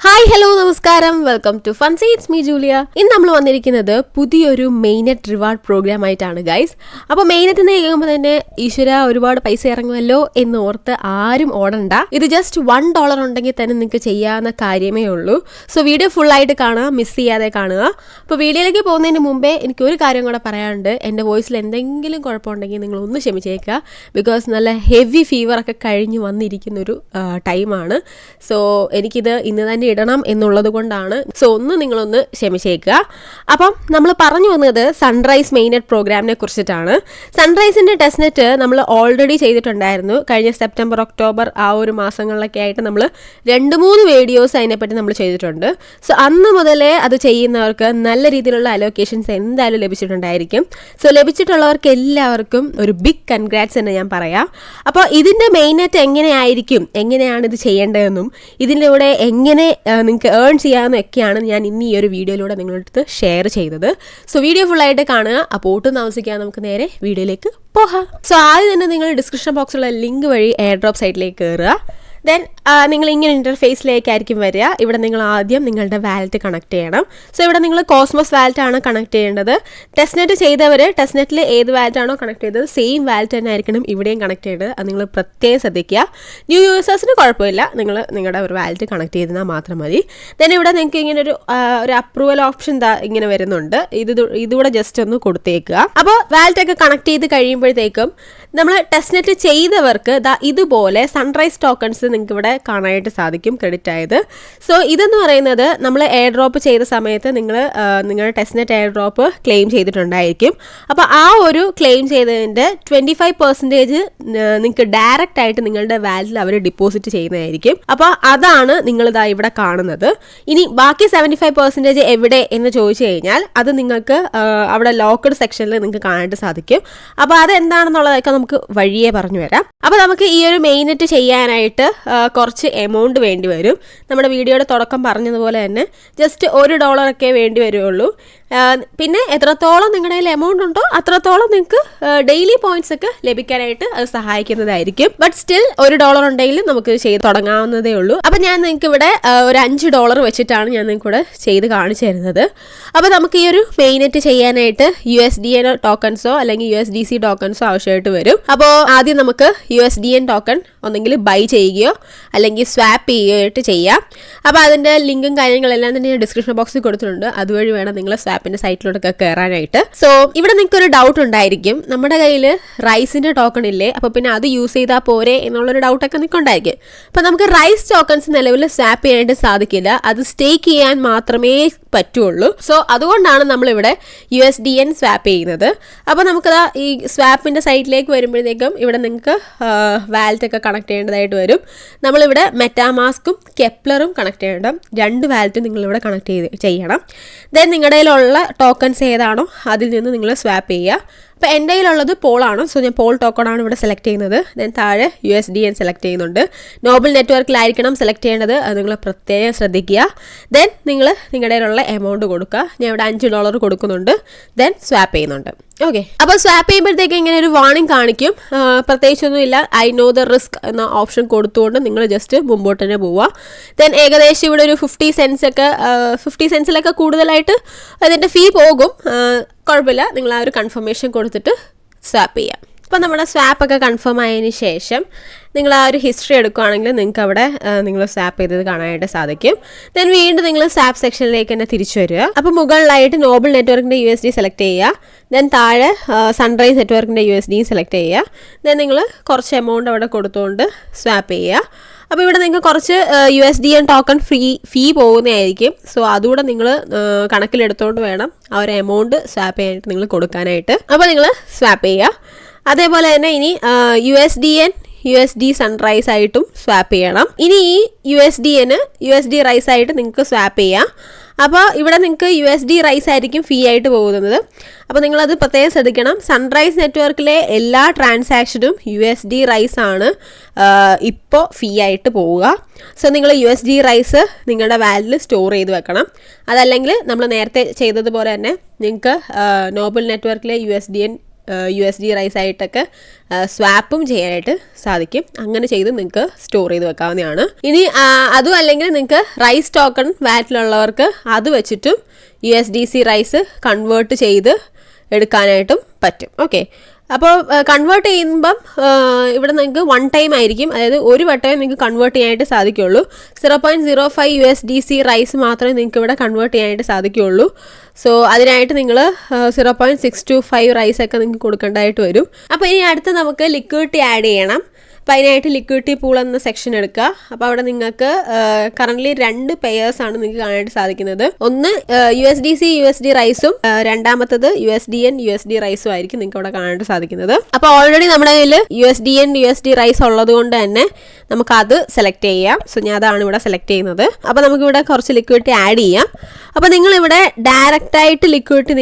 Hi hello നമസ്കാരം, welcome to Funsy. It's me Julia. ഇന്ന് നമ്മൾ വന്നിരിക്കുന്നത് പുതിയൊരു മെയിനെറ്റ് റിവാർഡ് പ്രോഗ്രാം ആയിട്ടാണ് ഗൈസ്. അപ്പോൾ മെയിനെറ്റ് എന്ന് കേൾക്കുമ്പോൾ തന്നെ ഈശ്വര ഒരുപാട് പൈസ ഇറങ്ങുമല്ലോ എന്ന് ഓർത്ത് ആരും ഓടണ്ട. ഇത് ജസ്റ്റ് $1 ഉണ്ടെങ്കിൽ തന്നെ നിങ്ങൾക്ക് ചെയ്യാവുന്ന കാര്യമേ ഉള്ളൂ. സോ വീഡിയോ ഫുള്ളായിട്ട് കാണുക, മിസ് ചെയ്യാതെ കാണുക. അപ്പോൾ വീഡിയോയിലേക്ക് പോകുന്നതിന് മുമ്പേ എനിക്ക് ഒരു കാര്യം കൂടെ പറയാനുണ്ട്. എൻ്റെ വോയിസിൽ എന്തെങ്കിലും കുഴപ്പമുണ്ടെങ്കിൽ നിങ്ങൾ ഒന്ന് ക്ഷമിച്ചേക്കുക. ബിക്കോസ് നല്ല ഹെവി ഫീവറൊക്കെ കഴിഞ്ഞ് വന്നിരിക്കുന്നൊരു ടൈമാണ്. സോ എനിക്കിത് ഇന്ന് തന്നെ ഇടണം എന്നുള്ളത് കൊണ്ടാണ്. സോ നിങ്ങളൊന്ന് ക്ഷമിച്ചേക്കുക. അപ്പം നമ്മൾ പറഞ്ഞു വന്നത് സൺറൈസ് മെയിനെറ്റ് പ്രോഗ്രാമിനെ കുറിച്ചിട്ടാണ്. സൺറൈസിൻ്റെ ടെസ്റ്റ്നെറ്റ് നമ്മൾ ഓൾറെഡി ചെയ്തിട്ടുണ്ടായിരുന്നു. കഴിഞ്ഞ സെപ്റ്റംബർ ഒക്ടോബർ ആ ഒരു മാസങ്ങളിലൊക്കെ ആയിട്ട് നമ്മൾ 2-3 വീഡിയോസ് അതിനെപ്പറ്റി നമ്മൾ ചെയ്തിട്ടുണ്ട്. സോ അന്ന് മുതലേ അത് ചെയ്യുന്നവർക്ക് നല്ല രീതിയിലുള്ള അലോക്കേഷൻസ് എന്തായാലും ലഭിച്ചിട്ടുണ്ടായിരിക്കും. സോ ലഭിച്ചിട്ടുള്ളവർക്ക് എല്ലാവർക്കും ഒരു ബിഗ് കൺഗ്രാറ്റ്സ് എന്ന് ഞാൻ പറയാം. അപ്പോൾ ഇതിൻ്റെ മെയിനെറ്റ് എങ്ങനെയാണ് ഇത് ചെയ്യേണ്ടതെന്നും ഇതിലൂടെ എങ്ങനെ നിങ്ങൾക്ക് ഏൺ ചെയ്യാമെന്നൊക്കെയാണ് ഞാൻ ഇന്ന് ഈ ഒരു വീഡിയോയിലൂടെ നിങ്ങളുടെ അടുത്ത് ഷെയർ ചെയ്തത്. സോ വീഡിയോ ഫുള്ളായിട്ട് കാണുക. അപ്പോൾ ഒട്ടും താമസിക്കാതെ നമുക്ക് നേരെ വീഡിയോയിലേക്ക് പോകാം. സോ ആദ്യം തന്നെ നിങ്ങൾ ഡിസ്ക്രിപ്ഷൻ ബോക്സിലുള്ള ലിങ്ക് വഴി എയർ ഡ്രോപ്പ് സൈറ്റിലേക്ക് കയറുക. ദെൻ നിങ്ങൾ ഇങ്ങനെ ഇൻ്റർഫേസിലേക്കായിരിക്കും വരിക. ഇവിടെ നിങ്ങൾ ആദ്യം നിങ്ങളുടെ വാലറ്റ് കണക്ട് ചെയ്യണം. സോ ഇവിടെ നിങ്ങൾ കോസ്മോസ് വാലറ്റാണ് കണക്ട് ചെയ്യേണ്ടത്. ടെസ്റ്റ്നെറ്റ് ചെയ്തവർ ടെസ്റ്റ്നെറ്റിൽ ഏത് വാലറ്റാണോ കണക്ട് ചെയ്തത് സെയിം വാലറ്റ് തന്നെ ആയിരിക്കണം ഇവിടെയും കണക്ട് ചെയ്യേണ്ടത്. അത് നിങ്ങൾ പ്രത്യേകം ശ്രദ്ധിക്കുക. ന്യൂ യൂസേഴ്സിന് കുഴപ്പമില്ല, നിങ്ങൾ നിങ്ങളുടെ ഒരു വാലറ്റ് കണക്ട് ചെയ്താൽ മാത്രം മതി. ദെൻ ഇവിടെ നിങ്ങൾക്ക് ഇങ്ങനെ ഒരു അപ്രൂവൽ ഓപ്ഷൻ ഇങ്ങനെ വരുന്നുണ്ട്. ഇതുകൂടെ ജസ്റ്റ് ഒന്ന് കൊടുത്തേക്കുക. അപ്പോൾ വാലറ്റൊക്കെ കണക്ട് ചെയ്ത് കഴിയുമ്പോഴത്തേക്കും നമ്മൾ ടെസ്റ്റ്നെറ്റ് ചെയ്തവർക്ക് ഇതുപോലെ സൺറൈസ് ടോക്കൺസ് നിങ്ങൾക്ക് ഇവിടെ കാണാനായിട്ട് സാധിക്കും, ക്രെഡിറ്റ് ആയത്. സോ ഇതെന്ന് പറയുന്നത് നമ്മൾ എയർ ഡ്രോപ്പ് ചെയ്ത സമയത്ത് നിങ്ങളുടെ ടെസ്റ്റ്നെറ്റ് എയർ ഡ്രോപ്പ് ക്ലെയിം ചെയ്തിട്ടുണ്ടായിരിക്കും. അപ്പോൾ ആ ഒരു ക്ലെയിം ചെയ്തതിൻ്റെ 25% നിങ്ങൾക്ക് ഡയറക്റ്റ് ആയിട്ട് നിങ്ങളുടെ വാലറ്റിൽ അവർ ഡിപ്പോസിറ്റ് ചെയ്യുന്നതായിരിക്കും. അപ്പോൾ അതാണ് നിങ്ങളിതാ ഇവിടെ കാണുന്നത്. ഇനി ബാക്കി 75% എവിടെ എന്ന് ചോദിച്ചു കഴിഞ്ഞാൽ അത് നിങ്ങൾക്ക് അവിടെ ലോക്കഡ് സെക്ഷനിൽ നിങ്ങൾക്ക് കാണാനായിട്ട് സാധിക്കും. അപ്പോൾ അതെന്താണെന്നുള്ളതൊക്കെ നമുക്ക് വഴിയെ പറഞ്ഞു വരാം. അപ്പോൾ നമുക്ക് ഈ ഒരു മെയിനെറ്റ് ചെയ്യാനായിട്ട് കുറച്ച് എമൗണ്ട് വേണ്ടി വരും. നമ്മുടെ വീഡിയോയുടെ തുടക്കം പറഞ്ഞതുപോലെ തന്നെ ജസ്റ്റ് $1 വേണ്ടി വരുള്ളൂ. പിന്നെ എത്രത്തോളം നിങ്ങളുടെ കയ്യിൽ എമൗണ്ട് ഉണ്ടോ അത്രത്തോളം നിങ്ങൾക്ക് ഡെയിലി പോയിന്റ്സ് ഒക്കെ ലഭിക്കാനായിട്ട് അത് സഹായിക്കുന്നതായിരിക്കും. ബട്ട് സ്റ്റിൽ $1 ഉണ്ടെങ്കിൽ നമുക്ക് ചെയ്ത് തുടങ്ങാവുന്നതേ ഉള്ളൂ. അപ്പം ഞാൻ നിങ്ങൾക്ക് ഇവിടെ ഒരു $5 വെച്ചിട്ടാണ് ഞാൻ നിങ്ങൾക്ക് ഇവിടെ ചെയ്ത് കാണിച്ചു തരുന്നത്. അപ്പോൾ നമുക്ക് ഈ ഒരു മെയിനെറ്റ് ചെയ്യാനായിട്ട് USDN ടോക്കൺസോ അല്ലെങ്കിൽ USDC ടോക്കൺസോ ആവശ്യമായിട്ട് വരും. അപ്പോൾ ആദ്യം നമുക്ക് USDN ടോക്കൺ ഒന്നെങ്കിൽ ബൈ ചെയ്യുകയോ അല്ലെങ്കിൽ സ്വാപ്പ് ചെയ്യുകയായിട്ട് ചെയ്യാം. അപ്പോൾ അതിൻ്റെ ലിങ്കും കാര്യങ്ങളെല്ലാം തന്നെ ഞാൻ ഡിസ്ക്രിപ്ഷൻ ബോക്സിൽ കൊടുത്തിട്ടുണ്ട്. അതുവഴി വേണം നിങ്ങൾ സ്വാപ്പിൻ്റെ സൈറ്റിലോട്ടൊക്കെ കയറാനായിട്ട്. സോ ഇവിടെ നിങ്ങൾക്ക് ഒരു ഡൗട്ട് ഉണ്ടായിരിക്കും, നമ്മുടെ കയ്യിൽ റൈസിൻ്റെ ടോക്കൺ ഇല്ലേ, അപ്പോൾ പിന്നെ അത് യൂസ് ചെയ്താൽ പോരെ എന്നുള്ളൊരു ഡൗട്ടൊക്കെ നിങ്ങൾക്ക് ഉണ്ടായിരിക്കും. അപ്പോൾ നമുക്ക് റൈസ് ടോക്കൺസ് നിലവിൽ സ്വാപ്പ് ചെയ്യാനായിട്ട് സാധിക്കില്ല, അത് സ്റ്റേക്ക് ചെയ്യാൻ മാത്രമേ പറ്റുള്ളൂ. സോ അതുകൊണ്ടാണ് നമ്മളിവിടെ USDN സ്വാപ്പ് ചെയ്യുന്നത്. അപ്പോൾ നമുക്കത് ഈ സ്വാപ്പിൻ്റെ സൈറ്റിലേക്ക് വരുമ്പോഴത്തേക്കും ഇവിടെ നിങ്ങൾക്ക് വാലറ്റൊക്കെ കണക്ട് ചെയ്യേണ്ടതായിട്ട് വരും. നമ്മളിവിടെ മെറ്റാമാസ്കും കെപ്ലറും കണക്ട് ചെയ്യണം. 2 വാലറ്റും നിങ്ങളിവിടെ കണക്ട് ചെയ്യണം. ദെൻ നിങ്ങളുടെ കയ്യിലുള്ള ടോക്കൺസ് ഏതാണോ അതിൽ നിന്ന് നിങ്ങൾ സ്വാപ്പ് ചെയ്യുക. അപ്പോൾ എൻ്റെ കയ്യിലുള്ളത് പോളാണ്. സോ ഞാൻ പോൾ ടോക്കണാണ് ഇവിടെ സെലക്ട് ചെയ്യുന്നത്. ദെൻ താഴെ USDN സെലക്ട് ചെയ്യുന്നുണ്ട്. നോബിൾ നെറ്റ്വർക്കിലായിരിക്കണം സെലക്ട് ചെയ്യേണ്ടത്, അത് നിങ്ങൾ പ്രത്യേകം ശ്രദ്ധിക്കുക. ദെൻ നിങ്ങൾ നിങ്ങളുടെ കയ്യിലുള്ള എമൗണ്ട് കൊടുക്കുക. ഞാൻ ഇവിടെ $5 കൊടുക്കുന്നുണ്ട്. ദെൻ സ്വാപ്പ് ചെയ്യുന്നുണ്ട്. ഓക്കെ, അപ്പോൾ സ്വാപ്പ് ചെയ്യുമ്പോഴത്തേക്ക് ഇങ്ങനെ ഒരു വാർണിംഗ് കാണിക്കും. പ്രത്യേകിച്ചൊന്നുമില്ല, ഐ നോ ദ റിസ്ക് എന്ന ഓപ്ഷൻ കൊടുത്തുകൊണ്ട് നിങ്ങൾ ജസ്റ്റ് മുമ്പോട്ട് തന്നെ പോവുക. ദെൻ ഏകദേശം ഇവിടെ ഒരു 50 സെൻസിലൊക്കെ കൂടുതലായിട്ട് അതിൻ്റെ ഫീ പോകും. കുഴപ്പമില്ല, നിങ്ങൾ ആ ഒരു കൺഫർമേഷൻ കൊടുത്തിട്ട് സ്വാപ്പ് ചെയ്യാം. അപ്പോൾ നമ്മുടെ സ്വാപ്പൊക്കെ കൺഫേം ആയതിന് ശേഷം നിങ്ങൾ ആ ഒരു ഹിസ്റ്ററി എടുക്കുകയാണെങ്കിൽ നിങ്ങൾക്ക് അവിടെ നിങ്ങൾ സ്വാപ്പ് ചെയ്തത് കാണാനായിട്ട് സാധിക്കും. ദെൻ വീണ്ടും നിങ്ങൾ സ്വാപ്പ് സെക്ഷനിലേക്ക് തന്നെ തിരിച്ചു വരിക. അപ്പോൾ മുകളിലായിട്ട് നോബിൾ നെറ്റ്വർക്കിൻ്റെ USD സെലക്ട് ചെയ്യുക. ദെൻ താഴെ സൺറൈസ് നെറ്റ്വർക്കിൻ്റെ USD സെലക്ട് ചെയ്യുക. ദെൻ നിങ്ങൾ കുറച്ച് എമൗണ്ട് അവിടെ കൊടുത്തുകൊണ്ട് സ്വാപ്പ് ചെയ്യുക. അപ്പോൾ ഇവിടെ നിങ്ങൾക്ക് കുറച്ച് USDN ടോക്കൺ ഫീ പോകുന്നതായിരിക്കും. സോ അതുകൂടെ നിങ്ങൾ കണക്കിലെടുത്തുകൊണ്ട് വേണം ആ ഒരു എമൗണ്ട് സ്വാപ്പ് ചെയ്യാനായിട്ട് നിങ്ങൾ കൊടുക്കാനായിട്ട്. അപ്പോൾ നിങ്ങൾ സ്വാപ്പ് ചെയ്യുക. അതേപോലെ തന്നെ ഇനി USD സൺറൈസ് ആയിട്ടും സ്വാപ്പ് ചെയ്യണം. ഇനി ഈ USD റൈസ് ആയിട്ട് നിങ്ങൾക്ക് സ്വാപ്പ് ചെയ്യാം. അപ്പോൾ ഇവിടെ നിങ്ങൾക്ക് USD റൈസ് ആയിരിക്കും ഫീ ആയിട്ട് പോകുന്നത്. അപ്പോൾ നിങ്ങളത് പ്രത്യേകം ശ്രദ്ധിക്കണം. സൺറൈസ് നെറ്റ്വർക്കിലെ എല്ലാ ട്രാൻസാക്ഷനും USD റൈസ് ആണ് ഇപ്പോൾ ഫീ ആയിട്ട് പോവുക. സോ നിങ്ങൾ USD റൈസ് നിങ്ങളുടെ വാലറ്റിൽ സ്റ്റോർ ചെയ്ത് വെക്കണം. അതല്ലെങ്കിൽ നമ്മൾ നേരത്തെ ചെയ്തതുപോലെ തന്നെ നിങ്ങൾക്ക് നോബിൾ നെറ്റ്വർക്കിലെ USDN USD റൈസ് ആയിട്ടൊക്കെ സ്വാപ്പും ചെയ്യാനായിട്ട് സാധിക്കും. അങ്ങനെ ചെയ്ത് നിങ്ങൾക്ക് സ്റ്റോർ ചെയ്ത് വെക്കാവുന്നതാണ്. ഇനി അതും അല്ലെങ്കിൽ നിങ്ങൾക്ക് റൈസ് ടോക്കൺ വാലറ്റിലുള്ളവർക്ക് അത് വെച്ചിട്ടും USDC റൈസ് കൺവേർട്ട് ചെയ്ത് എടുക്കാനായിട്ടും പറ്റും. ഓക്കെ, അപ്പോൾ കൺവേർട്ട് ചെയ്യുമ്പം ഇവിടെ നിങ്ങൾക്ക് 1 ടൈം ആയിരിക്കും, അതായത് ഒരു വട്ടമേ നിങ്ങൾക്ക് കൺവേർട്ട് ചെയ്യാനായിട്ട് സാധിക്കുകയുള്ളൂ. 0.05 USDC റൈസ് മാത്രമേ നിങ്ങൾക്ക് ഇവിടെ കൺവേർട്ട് ചെയ്യാനായിട്ട് സാധിക്കുകയുള്ളൂ. സോ അതിനായിട്ട് നിങ്ങൾ 0.625 റൈസൊക്കെ നിങ്ങൾക്ക് കൊടുക്കേണ്ടതായിട്ട് വരും. അപ്പോൾ ഇനി അടുത്ത് നമുക്ക് ലിക്വിഡിറ്റി ആഡ് ചെയ്യണം. അപ്പോൾ അതിനായിട്ട് ലിക്വിഡിറ്റി പൂൾ എന്ന സെക്ഷൻ എടുക്കുക. അപ്പോൾ അവിടെ നിങ്ങൾക്ക് കറൻ്റ്ലി 2 പെയേഴ്സാണ് നിങ്ങൾക്ക് കാണാനായിട്ട് സാധിക്കുന്നത്. ഒന്ന് USD റൈസും രണ്ടാമത്തത് USD റൈസും ആയിരിക്കും നിങ്ങൾക്ക് അവിടെ കാണാനായിട്ട് സാധിക്കുന്നത്. അപ്പോൾ ഓൾറെഡി നമ്മുടെ കയ്യിൽ USD റൈസ് ഉള്ളത് കൊണ്ട് തന്നെ നമുക്കത് സെലക്ട് ചെയ്യാം. സോ ഞാൻ അതാണ് ഇവിടെ സെലക്ട് ചെയ്യുന്നത്. അപ്പോൾ നമുക്കിവിടെ കുറച്ച് ലിക്വിഡിറ്റി ആഡ് ചെയ്യാം. അപ്പോൾ നിങ്ങളിവിടെ ഡയറക്റ്റായിട്ട് ലിക്വിഡിറ്റി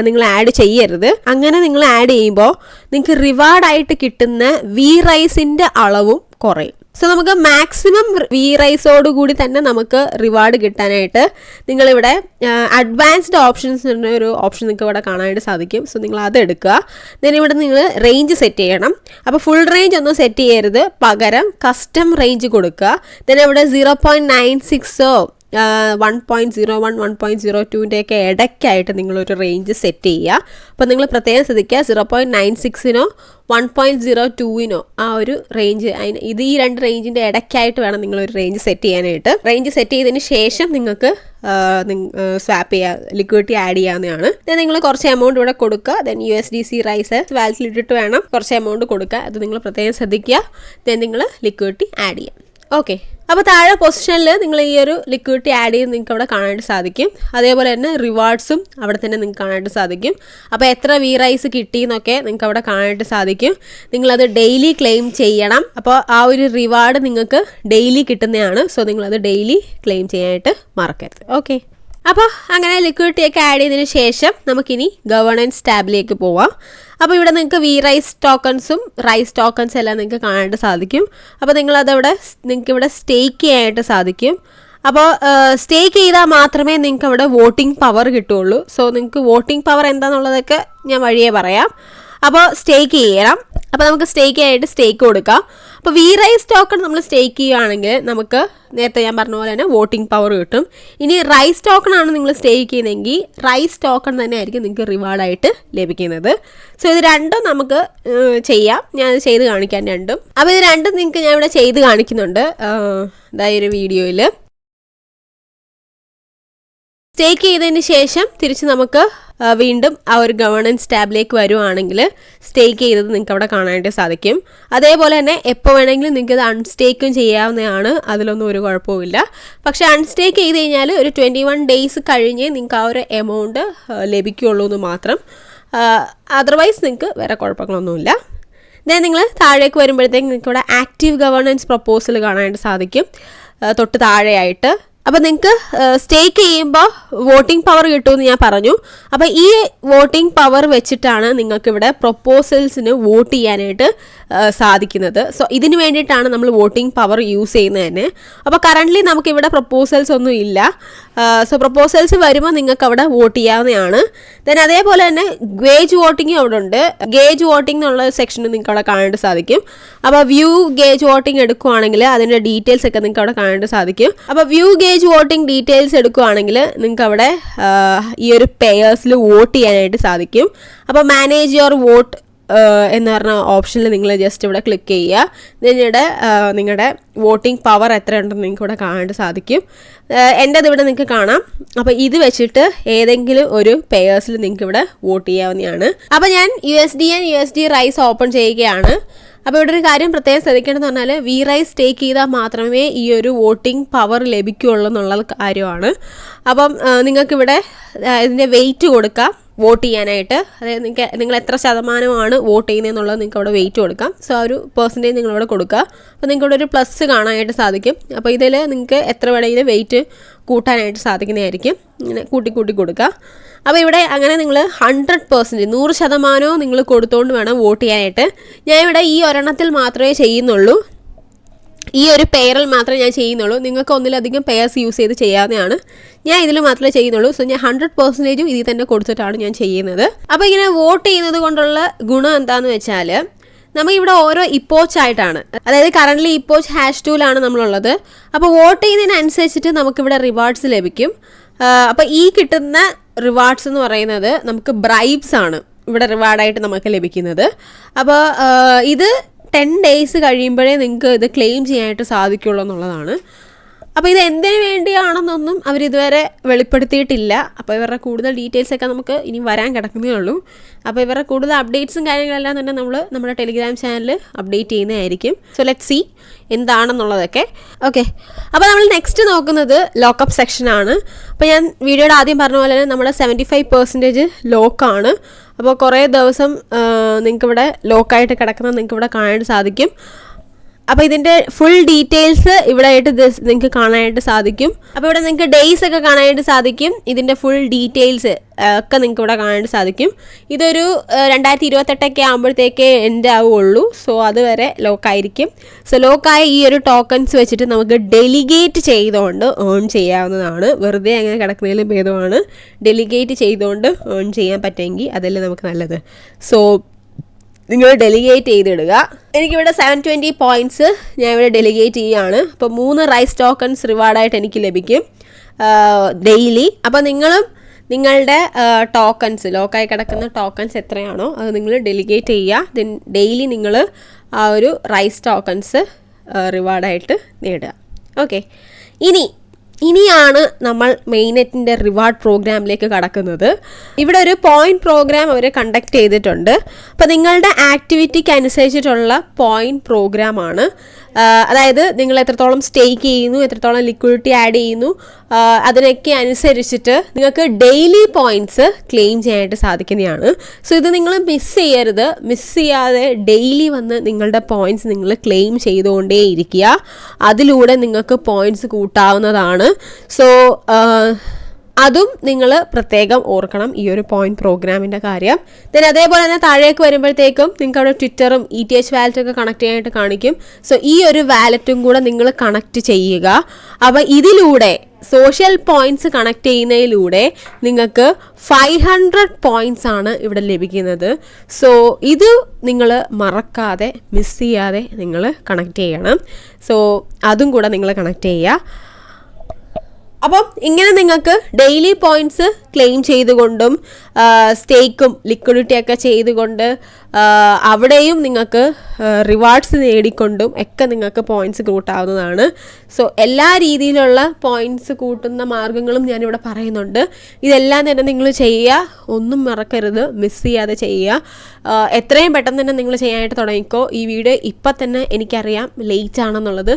നിങ്ങൾ ആഡ് ചെയ്യരുത്. അങ്ങനെ നിങ്ങൾ ആഡ് ചെയ്യുമ്പോൾ നിങ്ങൾക്ക് റിവാർഡായിട്ട് കിട്ടുന്ന വി റൈസിൻ്റെ അളവും കുറയും. സോ നമുക്ക് മാക്സിമം വി റൈസോടുകൂടി തന്നെ നമുക്ക് റിവാർഡ് കിട്ടാനായിട്ട് നിങ്ങളിവിടെ അഡ്വാൻസ്ഡ് ഓപ്ഷൻസ് എന്ന ഒരു ഓപ്ഷൻ നിങ്ങൾക്ക് ഇവിടെ കാണാനായിട്ട് സാധിക്കും. സോ നിങ്ങൾ അത് എടുക്കുക. ദെൻ ഇവിടെ നിങ്ങൾ റേഞ്ച് സെറ്റ് ചെയ്യണം. അപ്പോൾ ഫുൾ റേഞ്ച് ഒന്നും സെറ്റ് ചെയ്യരുത്, പകരം കസ്റ്റം റേഞ്ച് കൊടുക്കുക. ദെൻ ഇവിടെ 0.96 1.01 1.02 ഇടയ്ക്കായിട്ട് നിങ്ങളൊരു റേഞ്ച് സെറ്റ് ചെയ്യുക. അപ്പോൾ നിങ്ങൾ പ്രത്യേകം ശ്രദ്ധിക്കുക, 0.96 1.02 ആ ഒരു റേഞ്ച്, ഇത് ഈ 2 റേഞ്ചിൻ്റെ ഇടയ്ക്കായിട്ട് വേണം നിങ്ങളൊരു റേഞ്ച് സെറ്റ് ചെയ്യാനായിട്ട്. റേഞ്ച് സെറ്റ് ചെയ്തതിന് ശേഷം നിങ്ങൾക്ക് സ്വാപ്പ് ചെയ്യുക, ലിക്വിഡിറ്റി ആഡ് ചെയ്യാവുന്നതാണ്. ദെൻ നിങ്ങൾ കുറച്ച് എമൗണ്ട് ഇവിടെ കൊടുക്കുക. ദെൻ USDC റൈസ് വാലറ്റിൽ ഇട്ടിട്ട് വേണം കുറച്ച് എമൗണ്ട് കൊടുക്കുക. അത് നിങ്ങൾ പ്രത്യേകം ശ്രദ്ധിക്കുക. ദെൻ നിങ്ങൾ ലിക്വിഡിറ്റി ആഡ് ചെയ്യാം. ഓക്കെ, അപ്പോൾ താഴെ പൊസിഷനിൽ നിങ്ങൾ ഈ ഒരു ലിക്വിഡിറ്റി ആഡ് ചെയ്ത് നിങ്ങൾക്ക് അവിടെ കാണാനായിട്ട് സാധിക്കും. അതേപോലെ തന്നെ റിവാർഡ്സും അവിടെ തന്നെ നിങ്ങൾക്ക് കാണാനായിട്ട് സാധിക്കും. അപ്പോൾ എത്ര വി റൈസ് കിട്ടി എന്നൊക്കെ നിങ്ങൾക്ക് അവിടെ കാണാനായിട്ട് സാധിക്കും. നിങ്ങളത് ഡെയിലി ക്ലെയിം ചെയ്യണം. അപ്പോൾ ആ ഒരു റിവാർഡ് നിങ്ങൾക്ക് ഡെയിലി കിട്ടുന്നതാണ്. സോ നിങ്ങളത് ഡെയിലി ക്ലെയിം ചെയ്യാനായിട്ട് മറക്കരുത്. ഓക്കെ, അപ്പോൾ അങ്ങനെ ലിക്വിഡിറ്റിയൊക്കെ ആഡ് ചെയ്തതിന് ശേഷം നമുക്കിനി ഗവേണൻസ് ടാബിലേക്ക് പോവാം. അപ്പോൾ ഇവിടെ നിങ്ങൾക്ക് വി റൈസ് ടോക്കൺസും റൈസ് ടോക്കൺസ് എല്ലാം നിങ്ങൾക്ക് കാണാനായിട്ട് സാധിക്കും. അപ്പോൾ നിങ്ങൾക്ക് ഇവിടെ സ്റ്റേക്ക് ചെയ്യാനായിട്ട് സാധിക്കും. അപ്പോൾ സ്റ്റേക്ക് ചെയ്താൽ മാത്രമേ നിങ്ങൾക്ക് അവിടെ വോട്ടിംഗ് പവർ കിട്ടുകയുള്ളൂ. സോ നിങ്ങൾക്ക് വോട്ടിംഗ് പവർ എന്താണെന്നുള്ളതൊക്കെ ഞാൻ വഴിയേ പറയാം. അപ്പോൾ സ്റ്റേക്ക് ചെയ്യണം. അപ്പോൾ നമുക്ക് സ്റ്റേക്ക് ചെയ്യാനായിട്ട് സ്റ്റേക്ക് കൊടുക്കാം. അപ്പോൾ വി റൈസ് ടോക്കൺ നമ്മൾ സ്റ്റേക്ക് ചെയ്യുകയാണെങ്കിൽ നമുക്ക് നേരത്തെ ഞാൻ പറഞ്ഞ പോലെ തന്നെ വോട്ടിംഗ് പവർ കിട്ടും. ഇനി റൈസ് ടോക്കൺ ആണ് നിങ്ങൾ സ്റ്റേക്ക് ചെയ്യുന്നതെങ്കിൽ റൈസ് ടോക്കൺ തന്നെ ആയിരിക്കും നിങ്ങൾക്ക് റിവാർഡായിട്ട് ലഭിക്കുന്നത്. സോ ഇത് രണ്ടും നമുക്ക് ചെയ്യാം. ഞാനത് ചെയ്ത് കാണിക്കാം രണ്ടും. അപ്പോൾ ഇത് രണ്ടും നിങ്ങൾക്ക് ഞാൻ ഇവിടെ ചെയ്ത് കാണിക്കുന്നുണ്ട് ഒരു വീഡിയോയിൽ. സ്റ്റേക്ക് ചെയ്തതിന് ശേഷം തിരിച്ച് നമുക്ക് വീണ്ടും ആ ഒരു ഗവേണൻസ് ടാബിലേക്ക് വരുവാണെങ്കിൽ സ്റ്റേക്ക് ചെയ്തത് നിങ്ങൾക്ക് അവിടെ കാണാനായിട്ട് സാധിക്കും. അതേപോലെ തന്നെ എപ്പോൾ വേണമെങ്കിലും നിങ്ങൾക്ക് ഇത് അൺസ്റ്റേക്കും ചെയ്യാവുന്നതാണ്, അതിലൊന്നും ഒരു കുഴപ്പമില്ല. പക്ഷേ അൺസ്റ്റേക്ക് ചെയ്ത് കഴിഞ്ഞാൽ ഒരു 21 ഡേയ്സ് കഴിഞ്ഞേ നിങ്ങൾക്ക് ആ ഒരു എമൗണ്ട് ലഭിക്കുകയുള്ളൂ എന്ന് മാത്രം. അതർവൈസ് നിങ്ങൾക്ക് വേറെ കുഴപ്പങ്ങളൊന്നുമില്ല. ദെൻ നിങ്ങൾ താഴേക്ക് വരുമ്പോഴത്തേക്ക് നിങ്ങൾക്ക് ഇവിടെ ആക്റ്റീവ് ഗവേണൻസ് പ്രപ്പോസൽ കാണാനായിട്ട് സാധിക്കും തൊട്ട് താഴെയായിട്ട്. അപ്പോൾ നിങ്ങൾക്ക് സ്റ്റേക്ക് ചെയ്യുമ്പോൾ വോട്ടിംഗ് പവർ കിട്ടുമെന്ന് ഞാൻ പറഞ്ഞു. അപ്പോൾ ഈ വോട്ടിംഗ് പവർ വെച്ചിട്ടാണ് നിങ്ങൾക്കിവിടെ പ്രൊപ്പോസൽസിന് വോട്ട് ചെയ്യാനായിട്ട് സാധിക്കുന്നത്. സോ ഇതിന് വേണ്ടിയിട്ടാണ് നമ്മൾ വോട്ടിംഗ് പവർ യൂസ് ചെയ്യുന്നത് തന്നെ. അപ്പോൾ കറൻ്റ്ലി നമുക്കിവിടെ പ്രൊപ്പോസൽസ് ഒന്നും ഇല്ല. സോ പ്രൊപ്പോസൽസ് വരുമ്പോൾ നിങ്ങൾക്ക് അവിടെ വോട്ട് ചെയ്യാവുന്നതാണ്. ദെൻ അതേപോലെ തന്നെ ഗേജ് വോട്ടിങ്ങും അവിടെ ഉണ്ട്. ഗേജ് വോട്ടിംഗ് എന്നുള്ള സെക്ഷന് നിങ്ങൾക്ക് അവിടെ കാണാനായിട്ട് സാധിക്കും. അപ്പോൾ വ്യൂ ഗേജ് വോട്ടിംഗ് എടുക്കുകയാണെങ്കിൽ അതിൻ്റെ ഡീറ്റെയിൽസ് ഒക്കെ നിങ്ങൾക്ക് അവിടെ കാണാനായിട്ട് സാധിക്കും. അപ്പോൾ വ്യൂ ഗേജ് വോട്ടിംഗ് ഡീറ്റെയിൽസ് എടുക്കുകയാണെങ്കിൽ നിങ്ങൾക്ക് അവിടെ ഈ ഒരു പെയേഴ്സിൽ വോട്ട് ചെയ്യാനായിട്ട് സാധിക്കും. അപ്പോൾ മാനേജ് യുവർ വോട്ട് എന്ന് പറഞ്ഞ ഓപ്ഷനിൽ നിങ്ങൾ ജസ്റ്റ് ഇവിടെ ക്ലിക്ക് ചെയ്യുക. പിന്നീട് നിങ്ങളുടെ വോട്ടിംഗ് പവർ എത്ര ഉണ്ടെന്ന് നിങ്ങൾക്ക് ഇവിടെ കാണാനായിട്ട് സാധിക്കും. എൻ്റെത് ഇവിടെ നിങ്ങൾക്ക് കാണാം. അപ്പോൾ ഇത് വെച്ചിട്ട് ഏതെങ്കിലും ഒരു പെയേഴ്സിൽ നിങ്ങൾക്ക് ഇവിടെ വോട്ട് ചെയ്യാവുന്നതാണ്. അപ്പോൾ ഞാൻ USD റൈസ് ഓപ്പൺ ചെയ്യുകയാണ്. അപ്പോൾ ഇവിടെ ഒരു കാര്യം പ്രത്യേകം ശ്രദ്ധിക്കേണ്ടതെന്ന് പറഞ്ഞാൽ വി റൈസ് സ്റ്റേക്ക് ചെയ്താൽ മാത്രമേ ഈ ഒരു വോട്ടിംഗ് പവർ ലഭിക്കുകയുള്ളൂ എന്നുള്ള കാര്യമാണ്. അപ്പം നിങ്ങൾക്കിവിടെ ഇതിൻ്റെ വെയിറ്റ് കൊടുക്കാം വോട്ട് ചെയ്യാനായിട്ട്. അതായത് നിങ്ങൾ എത്ര ശതമാനമാണ് വോട്ട് ചെയ്യുന്നതെന്നുള്ളത് നിങ്ങൾക്ക് അവിടെ വെയിറ്റ് കൊടുക്കാം. സോ ആ ഒരു പെർസെൻറ്റേജ് നിങ്ങളിവിടെ കൊടുക്കുക. അപ്പോൾ നിങ്ങൾക്ക് ഇവിടെ ഒരു പ്ലസ് കാണാനായിട്ട് സാധിക്കും. അപ്പോൾ ഇതിൽ നിങ്ങൾക്ക് എത്ര വേണമെങ്കിലും വെയിറ്റ് കൂട്ടാനായിട്ട് സാധിക്കുന്നതായിരിക്കും. ഇങ്ങനെ കൂട്ടി കൊടുക്കുക. അപ്പോൾ ഇവിടെ അങ്ങനെ നിങ്ങൾ 100% 100% നിങ്ങൾ കൊടുത്തുകൊണ്ട് വേണം വോട്ട് ചെയ്യാനായിട്ട്. ഞാൻ ഇവിടെ ഈ ഒരെണ്ണത്തിൽ മാത്രമേ ചെയ്യുന്നുള്ളൂ. ഈ ഒരു പെയറിൽ മാത്രമേ ഞാൻ ചെയ്യുന്നുള്ളൂ. നിങ്ങൾക്ക് ഒന്നിലധികം പെയർസ് യൂസ് ചെയ്ത് ചെയ്യാവുന്നതാണ്. ഞാൻ ഇതിൽ മാത്രമേ ചെയ്യുന്നുള്ളൂ. സോ ഞാൻ 100% ഇതിൽ തന്നെ കൊടുത്തിട്ടാണ് ഞാൻ ചെയ്യുന്നത്. അപ്പോൾ ഇങ്ങനെ വോട്ട് ചെയ്യുന്നത് കൊണ്ടുള്ള ഗുണം എന്താണെന്ന് വെച്ചാൽ നമുക്കിവിടെ ഓരോ ഇപ്പോച്ചായിട്ടാണ്, അതായത് കറൻ്റ്ലി ഇപ്പോച്ച് #2 നമ്മളുള്ളത്. അപ്പോൾ വോട്ട് ചെയ്യുന്നതിനനുസരിച്ചിട്ട് നമുക്കിവിടെ റിവാർഡ്സ് ലഭിക്കും. അപ്പോൾ ഈ കിട്ടുന്ന റിവാർഡ്സ് എന്ന് പറയുന്നത് നമുക്ക് ബ്രൈബ്സ് ആണ് ഇവിടെ റിവാർഡായിട്ട് നമുക്ക് ലഭിക്കുന്നത്. അപ്പോൾ ഇത് 10 days കഴിയുമ്പോഴേ നിങ്ങൾക്ക് ഇത് ക്ലെയിം ചെയ്യാനായിട്ട് സാധിക്കുള്ളൂ എന്നുള്ളതാണ്. അപ്പോൾ ഇത് എന്തിനു വേണ്ടിയാണെന്നൊന്നും അവരിതുവരെ വെളിപ്പെടുത്തിയിട്ടില്ല. അപ്പോൾ ഇവരുടെ കൂടുതൽ ഡീറ്റെയിൽസൊക്കെ നമുക്ക് ഇനി വരാൻ കിടക്കുന്നേ ഉള്ളൂ. അപ്പോൾ ഇവരുടെ കൂടുതൽ അപ്ഡേറ്റ്സും കാര്യങ്ങളെല്ലാം തന്നെ നമ്മുടെ ടെലിഗ്രാം ചാനൽ അപ്ഡേറ്റ് ചെയ്യുന്നതായിരിക്കും. സോ ലെറ്റ് സീ എന്താണെന്നുള്ളതൊക്കെ. ഓക്കെ, അപ്പോൾ നമ്മൾ നെക്സ്റ്റ് നോക്കുന്നത് ലോക്കപ്പ് സെക്ഷനാണ്. അപ്പോൾ ഞാൻ വീഡിയോയുടെ ആദ്യം പറഞ്ഞ പോലെ തന്നെ നമ്മുടെ 75% ലോക്കാണ്. അപ്പോൾ കുറേ ദിവസം നിങ്ങൾക്കിവിടെ ലോക്കായിട്ട് കിടക്കുന്നത് നിങ്ങൾക്കിവിടെ കാണാനായിട്ട് സാധിക്കും. അപ്പോൾ ഇതിൻ്റെ ഫുൾ ഡീറ്റെയിൽസ് ഇവിടെ ആയിട്ട് നിങ്ങൾക്ക് കാണാനായിട്ട് സാധിക്കും. അപ്പോൾ ഇവിടെ നിങ്ങൾക്ക് ഡേയ്സ് ഒക്കെ കാണാനായിട്ട് സാധിക്കും. ഇതിൻ്റെ ഫുൾ ഡീറ്റെയിൽസ് ഒക്കെ നിങ്ങൾക്ക് ഇവിടെ കാണാനായിട്ട് സാധിക്കും. ഇതൊരു 2028 ആകുമ്പോഴത്തേക്കേ എൻഡ് ആവുകയുള്ളൂ. സോ അതുവരെ ലോക്കായിരിക്കും. സോ ലോക്കായ ഈ ഒരു ടോക്കൺസ് വെച്ചിട്ട് നമുക്ക് ഡെലിഗേറ്റ് ചെയ്തുകൊണ്ട് ഏൺ ചെയ്യാവുന്നതാണ്. വെറുതെ അങ്ങനെ കിടക്കുന്നതിലും ഭേദമാണ് ഡെലിഗേറ്റ് ചെയ്തുകൊണ്ട് ഏൺ ചെയ്യാൻ പറ്റുമെങ്കിൽ അതല്ലേ നമുക്ക് നല്ലത്. സോ നിങ്ങൾ ഡെലിഗേറ്റ് ചെയ്തിടുക. എനിക്കിവിടെ 720 പോയിൻറ്റ്സ് ഞാൻ ഇവിടെ ഡെലിഗേറ്റ് ചെയ്യുകയാണ്. അപ്പോൾ 3 റൈസ് ടോക്കൺസ് റിവാർഡായിട്ട് എനിക്ക് ലഭിക്കും ഡെയിലി. അപ്പോൾ നിങ്ങളും നിങ്ങളുടെ ടോക്കൺസ് ലോക്കായി കിടക്കുന്ന ടോക്കൺസ് എത്രയാണോ അത് നിങ്ങൾ ഡെലിഗേറ്റ് ചെയ്യുക. ദെൻ ഡെയിലി നിങ്ങൾ ആ ഒരു റൈസ് ടോക്കൺസ് റിവാർഡായിട്ട് നേടുക. ഓക്കെ, ഇനിയാണ് നമ്മൾ മെയിനെറ്റിൻ്റെ റിവാർഡ് പ്രോഗ്രാമിലേക്ക് കടക്കുന്നത്. ഇവിടെ ഒരു പോയിന്റ് പ്രോഗ്രാം അവർ കണ്ടക്ട് ചെയ്തിട്ടുണ്ട്. അപ്പോൾ നിങ്ങളുടെ ആക്ടിവിറ്റിക്ക് അനുസരിച്ചിട്ടുള്ള പോയിന്റ് പ്രോഗ്രാമാണ്. അതായത് നിങ്ങൾ എത്രത്തോളം സ്റ്റേക്ക് ചെയ്യുന്നു, എത്രത്തോളം ലിക്വിഡിറ്റി ആഡ് ചെയ്യുന്നു, അതിനൊക്കെ അനുസരിച്ചിട്ട് നിങ്ങൾക്ക് ഡെയിലി പോയിൻറ്റ്സ് ക്ലെയിം ചെയ്യാനായിട്ട് സാധിക്കുന്നതാണ്. സോ ഇത് നിങ്ങൾ മിസ് ചെയ്യരുത്. മിസ് ചെയ്യാതെ ഡെയിലി വന്ന് നിങ്ങളുടെ പോയിൻറ്റ്സ് നിങ്ങൾ ക്ലെയിം ചെയ്തുകൊണ്ടേ ഇരിക്കുക. അതിലൂടെ നിങ്ങൾക്ക് പോയിൻറ്റ്സ് കൂട്ടാവുന്നതാണ്. സോ അതും നിങ്ങൾ പ്രത്യേകം ഓർക്കണം, ഈ ഒരു പോയിന്റ് പ്രോഗ്രാമിൻ്റെ കാര്യം. ദെൻ അതേപോലെ തന്നെ താഴേക്ക് വരുമ്പോഴത്തേക്കും നിങ്ങൾക്ക് അവിടെ ട്വിറ്ററും ETH വാലറ്റൊക്കെ കണക്ട് ചെയ്യാനായിട്ട് കാണിക്കും. സോ ഈ ഒരു വാലറ്റും കൂടെ നിങ്ങൾ കണക്ട് ചെയ്യുക. അപ്പോൾ ഇതിലൂടെ സോഷ്യൽ പോയിൻറ്റ്സ് കണക്ട് ചെയ്യുന്നതിലൂടെ നിങ്ങൾക്ക് 500 പോയിൻറ്റ്സ് ആണ് ഇവിടെ ലഭിക്കുന്നത്. സോ ഇത് നിങ്ങൾ മറക്കാതെ മിസ് ചെയ്യാതെ നിങ്ങൾ കണക്ട് ചെയ്യണം. സോ അതും കൂടെ നിങ്ങൾ കണക്ട് ചെയ്യുക. അപ്പം ഇങ്ങനെ നിങ്ങൾക്ക് ഡെയിലി പോയിൻറ്റ്സ് ക്ലെയിം ചെയ്തുകൊണ്ടും സ്റ്റേക്കും ലിക്വിഡിറ്റിയൊക്കെ ചെയ്തുകൊണ്ട് അവിടെയും നിങ്ങൾക്ക് റിവാർഡ്സ് നേടിക്കൊണ്ടും ഒക്കെ നിങ്ങൾക്ക് പോയിൻറ്റ്സ് കൂട്ടാവുന്നതാണ്. സോ എല്ലാ രീതിയിലുള്ള പോയിൻറ്റ്സ് കൂട്ടുന്ന മാർഗ്ഗങ്ങളും ഞാനിവിടെ പറയുന്നുണ്ട്. ഇതെല്ലാം തന്നെ നിങ്ങൾ ചെയ്യുക, ഒന്നും മറക്കരുത്, മിസ് ചെയ്യാതെ ചെയ്യുക. എത്രയും പെട്ടെന്ന് തന്നെ നിങ്ങൾ ചെയ്യാനായിട്ട് തുടങ്ങിക്കോ. ഈ വീഡിയോ ഇപ്പം തന്നെ എനിക്കറിയാം ലേറ്റ് ആണെന്നുള്ളത്,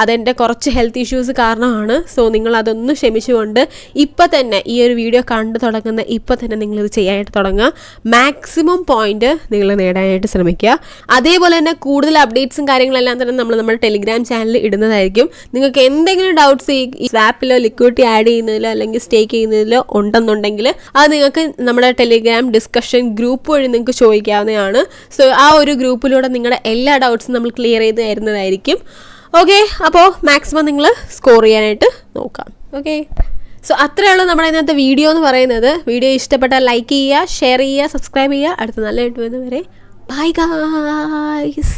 അതെൻ്റെ കുറച്ച് ഹെൽത്ത് ഇഷ്യൂസ് കാരണമാണ്. സോ നിങ്ങളതൊന്ന് ക്ഷമിച്ചുകൊണ്ട് ഇപ്പം തന്നെ ഈ ഒരു വീഡിയോ കണ്ടു തുടങ്ങുന്ന ഇപ്പം തന്നെ നിങ്ങളിത് ചെയ്യാനായിട്ട് തുടങ്ങുക. മാക്സിമം പോയിന്റ് നിങ്ങൾ നേടാനായിട്ട് ശ്രമിക്കുക. അതേപോലെ തന്നെ കൂടുതൽ അപ്ഡേറ്റ്സും കാര്യങ്ങളെല്ലാം തന്നെ നമ്മുടെ ടെലിഗ്രാം ചാനലിൽ ഇടുന്നതായിരിക്കും. നിങ്ങൾക്ക് എന്തെങ്കിലും ഡൗട്ട്സ് ഈ സ്വാപ്പിലോ ലിക്വിഡിറ്റി ആഡ് ചെയ്യുന്നതിലോ അല്ലെങ്കിൽ സ്റ്റേക്ക് ചെയ്യുന്നതിലോ ഉണ്ടെന്നുണ്ടെങ്കിൽ അത് നിങ്ങൾക്ക് നമ്മുടെ ടെലിഗ്രാം ഡിസ്കഷൻ ഗ്രൂപ്പ് വഴി നിങ്ങൾക്ക് ചോദിക്കാവുന്നതാണ്. സോ ആ ഒരു ഗ്രൂപ്പിലൂടെ നിങ്ങളുടെ എല്ലാ ഡൗട്ട്സും നമ്മൾ ക്ലിയർ ചെയ്ത് തരുന്നതായിരിക്കും. ഓക്കെ, അപ്പോൾ മാക്സിമം നിങ്ങൾ സ്കോർ ചെയ്യാനായിട്ട് നോക്കാം. ഓക്കെ, സോ അത്രയുള്ളൂ നമ്മുടെ ഇന്നത്തെ വീഡിയോ എന്ന് പറയുന്നത്. വീഡിയോ ഇഷ്ടപ്പെട്ടാൽ ലൈക്ക് ചെയ്യുക, ഷെയർ ചെയ്യുക, സബ്സ്ക്രൈബ് ചെയ്യുക. അടുത്ത നല്ല വീഡിയോ വരെ ബൈ ഗായ്സ്.